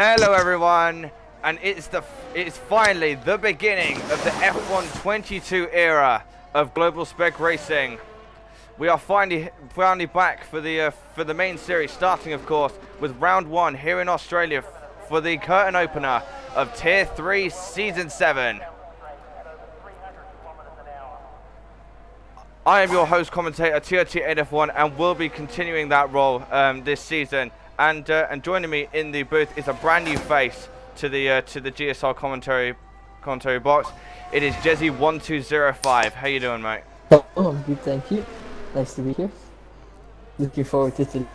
Hello everyone, and it's finally the beginning of the F1 22 era of Global Spec Racing. We are finally back for the main series, starting of course with round 1 here in Australia for the curtain opener of Tier 3 Season 7. I am your host commentator TRT8F1 and will be continuing that role this season. And joining me in the booth is a brand new face to the GSR commentary box. It is Jezzy1205. How you doing, mate? Oh, I'm good, thank you. Nice to be here. Looking forward to today.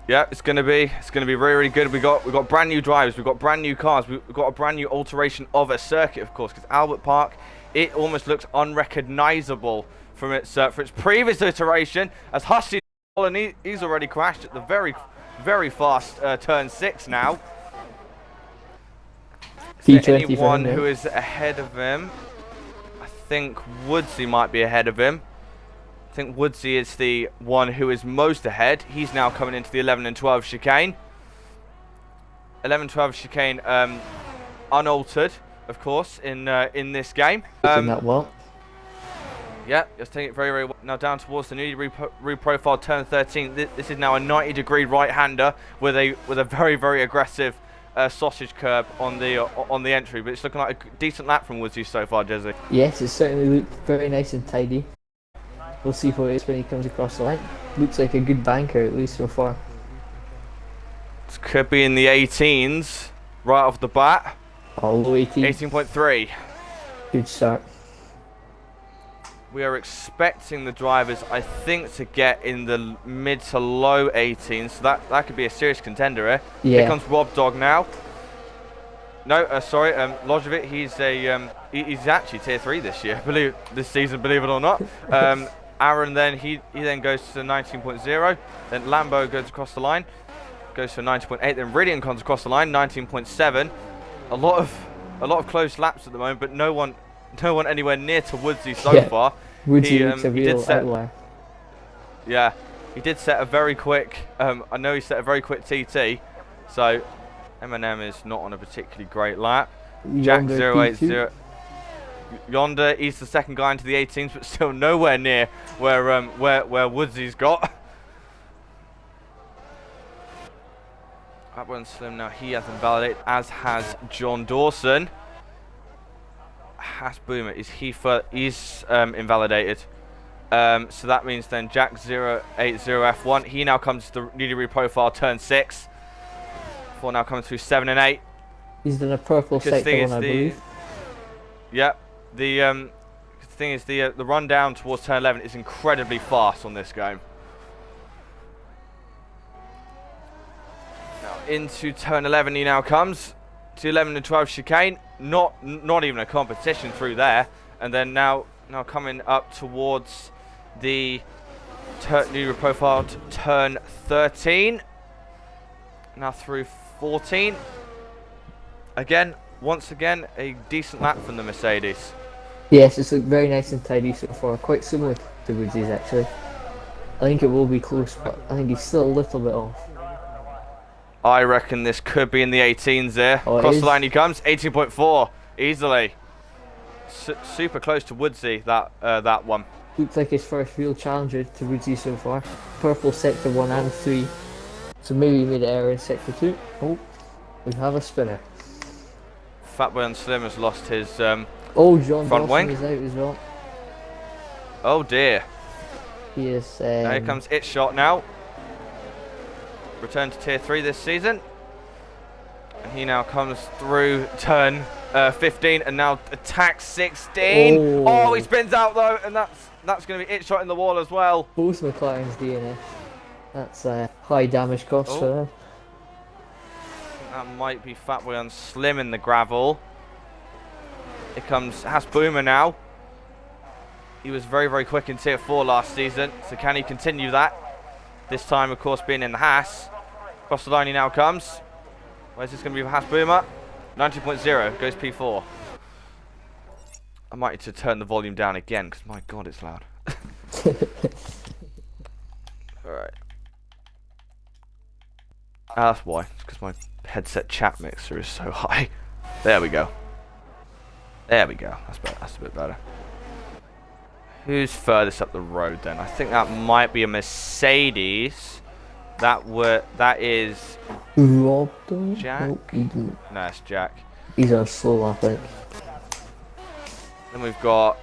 Yeah, it's gonna be really, really good. We got brand new drivers, we've got brand new cars, we've got a brand new alteration of a circuit, of course, because Albert Park, it almost looks unrecognizable from its for its previous iteration, as Husky, and he's already crashed at the very, very fast turn 6 now. Is there anyone who is ahead of him? I think Woodsy might be ahead of him. I think Woodsy is the one who is most ahead. He's now coming into the 11 and 12 chicane. 11-12 chicane, unaltered, of course, in this game. That well. Yeah, just taking it very, very well. Now down towards the newly reprofiled turn 13. This is now a 90-degree right-hander with a very, very aggressive sausage curb on the entry. But it's looking like a decent lap from Woodsy so far, Jezzy. Yes, it certainly looked very nice and tidy. We'll see what it is when he comes across the line. Looks like a good banker, at least so far. This could be in the 18s right off the bat. Oh, low 18. 18.3. Good start. We are expecting the drivers, I think, to get in the mid to low 18s. So that could be a serious contender, eh? Yeah. Here comes Rob Dog now. No, sorry, Lojovic. He's actually Tier 3 this season, believe it or not. Aaron then he then goes to 19.0. Then Lambo goes across the line, goes to 19.8. Then Ridian comes across the line, 19.7. A lot of close laps at the moment, but no one anywhere near to Woodsy so far. Woodsy looks a real outlier. Yeah, he did set a very quick. I know he set a very quick TT. So M&M is not on a particularly great lap. Jack 080. Yonder, he's the second guy into the 18s, but still nowhere near where Woodsy's got. That one's Slim now. He has invalidated, as has John Dawson. Has Boomer, he's invalidated. So that means then Jack 080F1. He now comes to the newly reprofiled turn 6. Before now coming through 7 and 8. He's done a purple sector one, I believe. Yep. The thing is the run down towards turn 11 is incredibly fast on this game. Now into turn 11 he now comes to 11 and 12 chicane. Not even a competition through there. And then now coming up towards the newly reprofiled turn 13. Now through 14. Once again, a decent lap from the Mercedes. Yes, it's looked very nice and tidy so far. Quite similar to Woodsy's actually. I think it will be close, but I think he's still a little bit off. I reckon this could be in the 18s there. Across the line he comes, 18.4, easily. Super close to Woodsy, that one. Looks like his first real challenger to Woodsy so far. Purple sector 1 and 3. So maybe he made an error in sector 2. Oh, we have a spinner. Fatboy and Slim has lost his John front Dawson wing. is out as well. Oh dear. He is. Now here comes It Shot now. Return to Tier 3 this season. And he now comes through turn 15 and now attacks 16. Oh, he spins out though, and that's going to be It Shot in the wall as well. Both McLaren's DNF. That's high damage cost for them. That might be Fatboy and Slim in the gravel. Here comes Has Boomer now. He was very, very quick in Tier 4 last season, so can he continue that? This time, of course, being in the Haas. Across the line he now comes. Where's this going to be for Has Boomer? 19.0, goes P4. I might need to turn the volume down again, because my god, it's loud. Alright. That's why. It's because my headset chat mixer is so high. There we go. There we go. That's better. That's a bit better. Who's furthest up the road then? I think that might be a Mercedes. That is Rob, Jack. nope, he didn't. No, it's Jack. He's on a slow lap, I think. Then we've got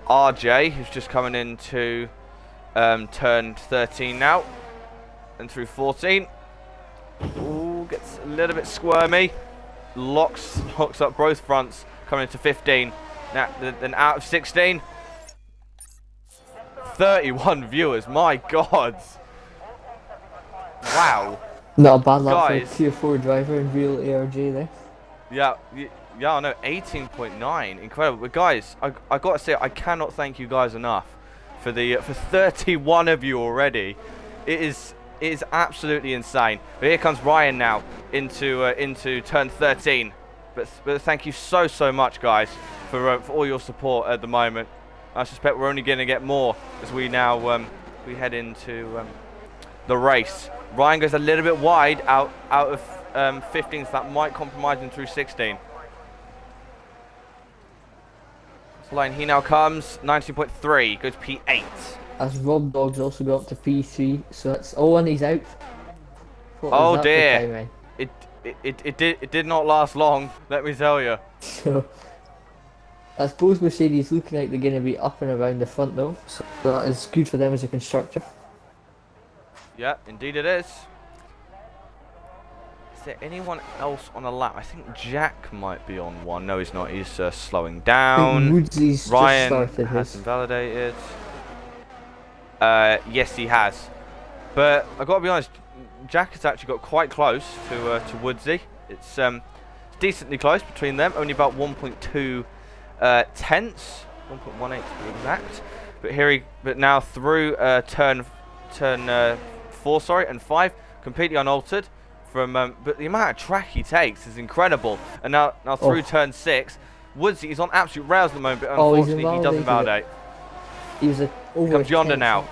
RJ, who's just coming into turn 13 now, and through 14. Ooh, gets a little bit squirmy. Locks up both fronts, coming into 15. Now, then out of 16. 31 viewers, my God. Wow. Not a bad lap for a Guys. tier 4 driver in real ARJ there. Yeah, I know, 18.9, incredible. But guys, I gotta say, I cannot thank you guys enough for 31 of you already. It is absolutely insane. But here comes Ryan now into turn 13. But thank you so much, guys, for all your support at the moment. I suspect we're only going to get more as we now we head into the race. Ryan goes a little bit wide out of 15, so that might compromise him through 16. This line he now comes 19.3, goes P8. As Rob Dog's also got up to P3, so that's and he's out. What was Oh that for dear, timing? it did not last long. Let me tell you. So I suppose Mercedes looking like they're going to be up and around the front though, so that is good for them as a constructor. Yeah, indeed it is. Is there anyone else on a lap? I think Jack might be on one. No, he's not. He's slowing down. Woodsy's Ryan just started has his. invalidated. Yes, he has. But I got to be honest, Jack has actually got quite close to Woodsy. It's decently close between them. Only about 1.2 tenths, 1.18 to be exact. But now through turn 4, sorry, and 5, completely unaltered. But the amount of track he takes is incredible. And now through turn 6, Woodsy is on absolute rails at the moment, but unfortunately he doesn't validate. He was over. Comes Yonder now.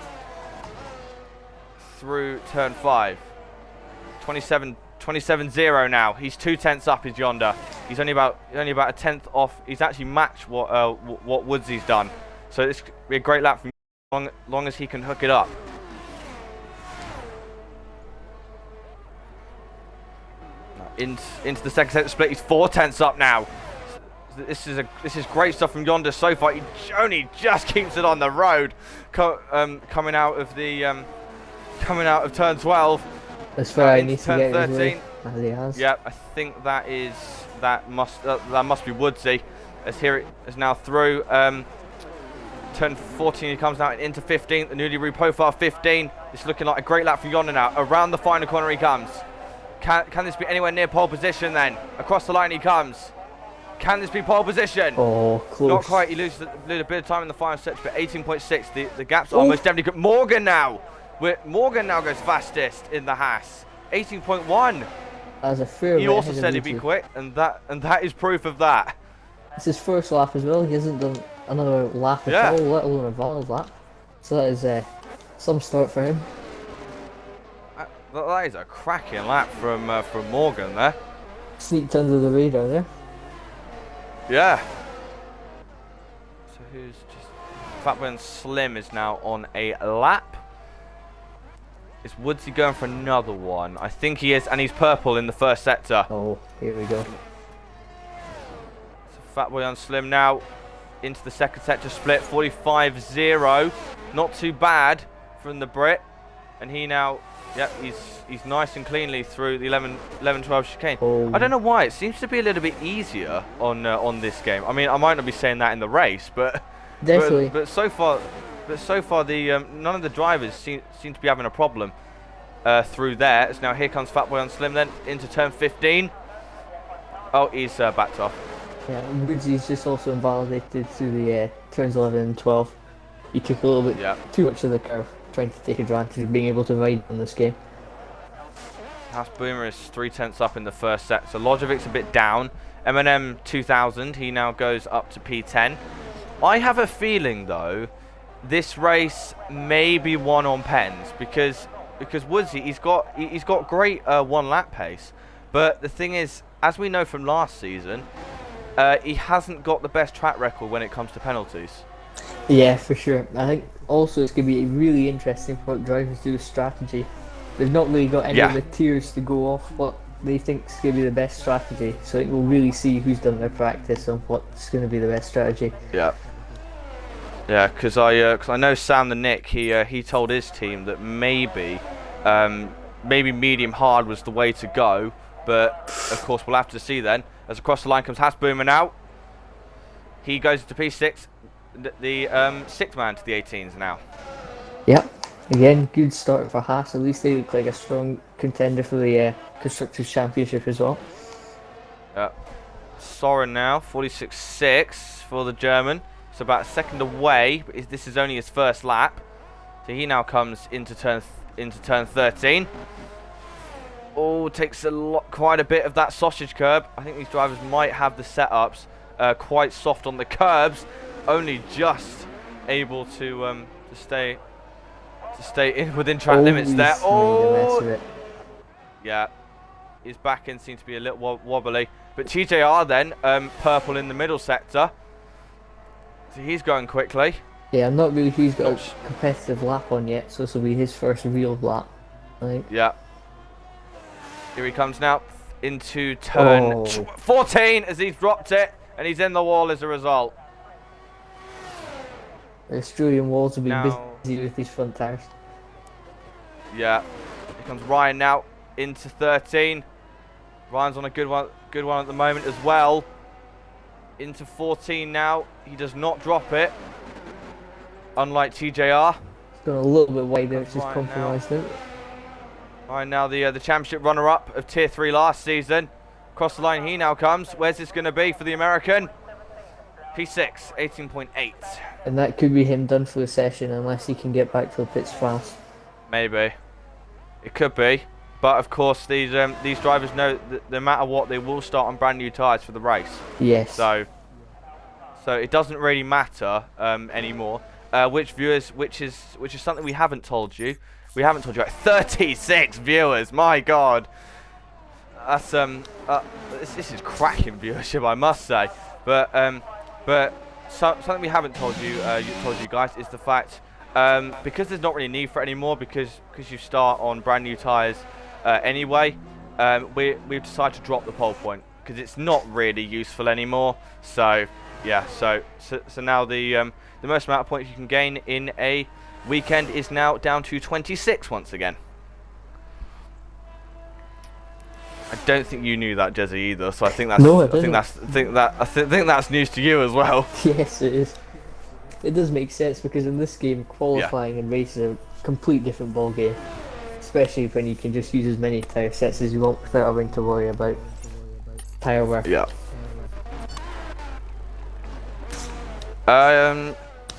Through turn 5. 27.0 now. He's 2 tenths up, is Yonder. He's only about a tenth off. He's actually matched what Woodsy's done. So this could be a great lap from long as he can hook it up. Into the second set split. He's 4 tenths up now. This is great stuff from Yonder so far. He only just keeps it on the road, coming out of turn 12. That's where I need to turn get 13. As he has. Yeah, I think that must be Woodsy. As here it is now through turn 14. He comes out into 15. The newly reprofiled 15. It's looking like a great lap from Yonder now. Around the final corner he comes. Can this be anywhere near pole position then? Across the line he comes. Can this be pole position? Oh, close. Not quite. He loses a bit of time in the final stretch, but 18.6. The gap's almost definitely good. Morgan now goes fastest in the Haas. 18.1. As a fair He bit also ahead said of he'd be Woodsie. quick, and that is proof of that. It's his first lap as well. He hasn't done another lap at all, let alone a valid lap. So that is some start for him. That is a cracking lap from Morgan there. Sneaked under the radar there. Yeah. So who's just... Fatboy and Slim is now on a lap. Is Woodsy going for another one? I think he is, and he's purple in the first sector. Oh, here we go. So Fatboy and Slim now into the second sector split. 45.0. Not too bad from the Brit. And he now... Yep, he's nice and cleanly through the 11-12 chicane. Oh. I don't know why. It seems to be a little bit easier on this game. I mean, I might not be saying that in the race, but Definitely. but so far the none of the drivers seem to be having a problem through there. So now here comes Fatboy on Slim then into turn 15. Oh, he's backed off. Yeah, Woodsy's just also invalidated through the turns 11 and 12. He took a little bit too much of the curve, trying to take advantage of being able to ride in this game. Haas Boomer is 3 tenths up in the first set, so Lojovic's a bit down. M&M 2000, he now goes up to P10. I have a feeling though, this race may be won on pens, because because Woodsy, he's got great one lap pace, but the thing is, as we know from last season, he hasn't got the best track record when it comes to penalties. Yeah, for sure. I think also it's going to be really interesting for what drivers do with strategy. They've not really got any of the tiers to go off what they think is going to be the best strategy. So I think we'll really see who's done their practice on what's going to be the best strategy. Yeah. Yeah, because I know Sam the Nick, he told his team that maybe medium hard was the way to go, but of course we'll have to see then. As across the line comes Hasboomer now. He goes to P6, the sixth man to the 18s now. Yep. Again, good start for Haas. At least they look like a strong contender for the Constructors' Championship as well. Yeah. Soren now, 46.6 for the German. So about a second away, but this is only his first lap. So he now comes into turn 13. Oh, takes quite a bit of that sausage curb. I think these drivers might have the setups quite soft on the curbs, only just able to stay within track limits there. Oh, yeah, his back end seems to be a little wobbly. But TJR then, purple in the middle sector. So he's going quickly. Yeah, I'm not really sure he's got a competitive lap on yet, so this will be his first real lap, I think. Yeah. Here he comes now into turn 14 as he's dropped it, and he's in the wall as a result. The Australian walls will be busy with these front tires. Yeah. Here comes Ryan now into 13. Ryan's on a good one at the moment as well. Into 14 now. He does not drop it, unlike TJR. It's gone a little bit wider, which is compromised out. Ryan now the championship runner-up of Tier 3 last season. Across the line he now comes. Where's this going to be for the American? P6, 18.8. And that could be him done for the session unless he can get back to the pits fast. Maybe. It could be. But of course these drivers know that no matter what, they will start on brand new tyres for the race. Yes. So it doesn't really matter anymore. Which is something we haven't told you. We haven't told you. 36 viewers. My God. That's this is cracking viewership, I must say. But something we haven't told you guys is the fact because there's not really need for it anymore because you start on brand new tyres anyway. We've decided to drop the pole point because it's not really useful anymore. So yeah, so now the most amount of points you can gain in a weekend is now down to 26 once again. I don't think you knew that, Jezzy, either. So I think that's I think that's news to you as well. Yes, it is. It does make sense because in this game, qualifying and racing are a complete different ball game. Especially when you can just use as many tyre sets as you want without having to worry about tyre wear. Yeah.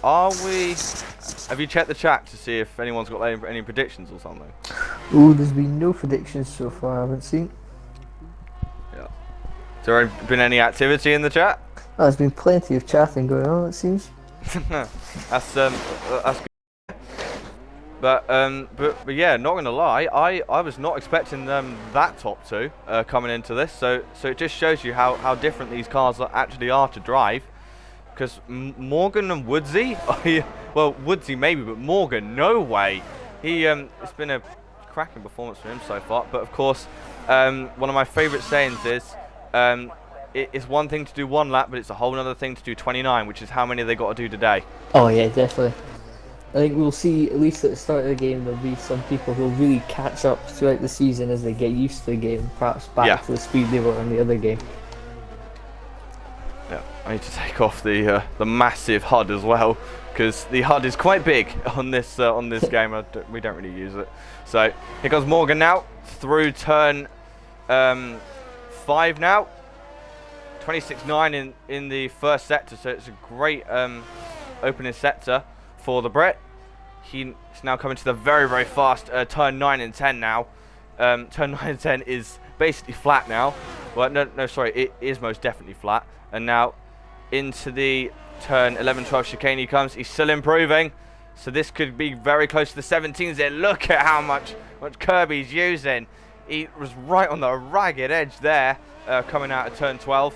Are we? Have you checked the chat to see if anyone's got any predictions or something? Oh, there's been no predictions so far. I haven't seen. Yeah. Has there been any activity in the chat? Oh, there's been plenty of chatting going on. It seems. That's good. But yeah, not gonna lie, I was not expecting that top two coming into this. So it just shows you how different these cars actually are to drive. Because Morgan and Woodsy, well, Woodsy maybe, but Morgan, no way. It's been a cracking performance for him so far. But of course, one of my favourite sayings is, it's one thing to do one lap, but it's a whole other thing to do 29, which is how many they got to do today. Oh yeah, definitely. I think we'll see, at least at the start of the game, there'll be some people who'll really catch up throughout the season as they get used to the game, perhaps back to the speed they were in the other game. Yeah, I need to take off the massive HUD as well, because the HUD is quite big on this game. We don't really use it. So here comes Morgan now through turn 5 now. 26.9 in the first sector, so it's a great opening sector for the Brit. He's now coming to the very, very fast turn 9 and 10 now. Turn 9 and 10 is basically flat now. Well, no, sorry, it is most definitely flat. And now into the turn 11, 12 chicane he comes. He's still improving. So this could be very close to the 17s there. Look at how much Kirby's using. He was right on the ragged edge there, coming out of turn 12.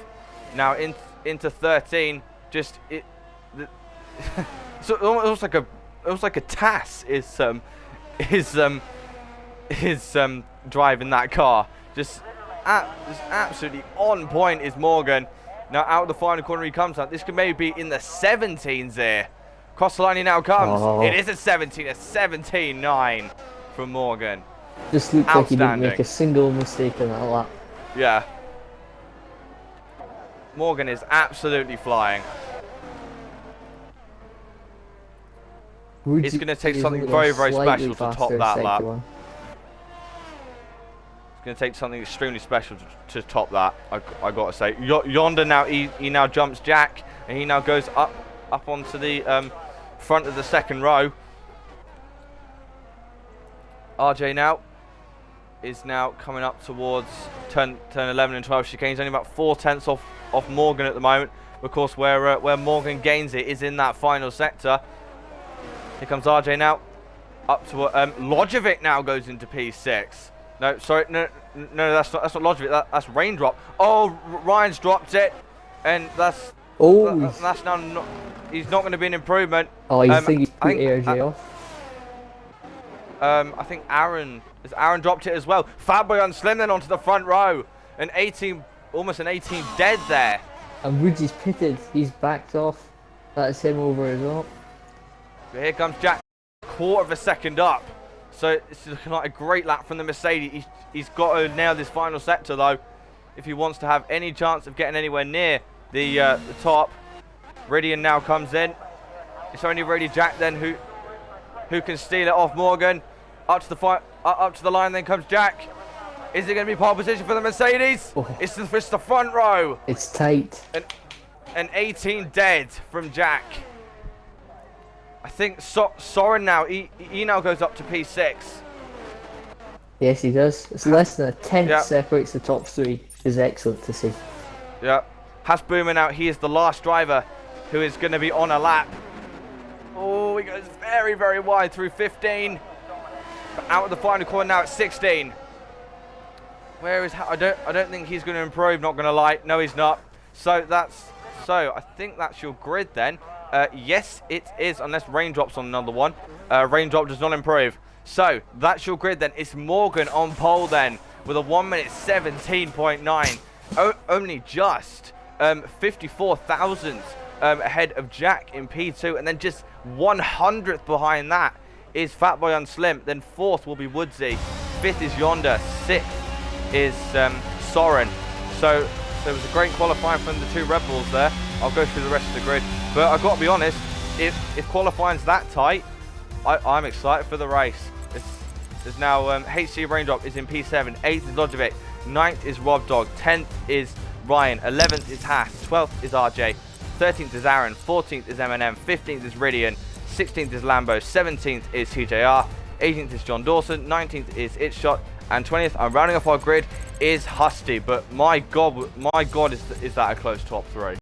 Now into 13. Just so almost like a TAS is driving that car. Just absolutely on point is Morgan. Now out of the final corner he comes out. This could maybe be in the 17s here. Cross the line he now comes. Oh. It is a 17, a 17.9 from Morgan. Just looks like he didn't make a single mistake in that lap. Yeah. Morgan is absolutely flying. It's going to take something very, very special to top that lap. It's going to take something extremely special to top that, I got to say. Yonder now, he now jumps Jack, and he now goes up onto the front of the second row. RJ now is now coming up towards turn 11 and 12 chicanes, only about 4/10 off Morgan at the moment. Of course, where Morgan gains it is in that final sector. Here comes RJ now, up to Lojovic now goes into P6. No, sorry, no, that's not Lojovic. That's Raindrop. Oh, Ryan's dropped it, and that's now not. He's not going to be an improvement. Oh, you think he's put ARJ off? I think Aaron dropped it as well. Fatboy on Slim then onto the front row. Almost an 18 dead there. And Woodsy's pitted. He's backed off. That's him over as well. But here comes Jack, quarter of a second up. So it's looking like a great lap from the Mercedes. He's got to nail this final sector though, if he wants to have any chance of getting anywhere near the top. Ridian now comes in. It's only really Jack then who can steal it off Morgan. Up to the line then comes Jack. Is it going to be pole position for the Mercedes? Oh. It's the front row. It's tight. An 18 dead from Jack. I think Soren now, he now goes up to P6. Yes, he does. It's less than a tenth separates the top three. Is excellent to see. Yeah. Has Boomer now, he is the last driver who is going to be on a lap. Oh, he goes very, very wide through 15. But out of the final corner now at 16. Where is I don't think he's going to improve, not going to lie. No, he's not. So I think that's your grid then. Yes, it is, unless Raindrop's on another one. Raindrop does not improve. So that's your grid then. It's Morgan on pole then with a 1 minute 17.9. Only just 54 thousandths ahead of Jack in P2, and then just 100th behind that is Fatboy on Slim. Then fourth will be Woodsy. Fifth is Yonder. Sixth is Soren. So there was a great qualifying from the two Red Bulls there. I'll go through the rest of the grid. But I've got to be honest, if qualifying's that tight, I'm excited for the race. There's now HC Raindrop is in P7, 8th is Lojovic, 9th is Rob Dog, 10th is Ryan, 11th is Haas, 12th is RJ, 13th is Aaron, 14th is M&M, 15th is Ridian, 16th is Lambo, 17th is TJR, 18th is John Dawson, 19th is Itshot, and 20th, I'm rounding off our grid, is Husty. But my God, is that a close top three.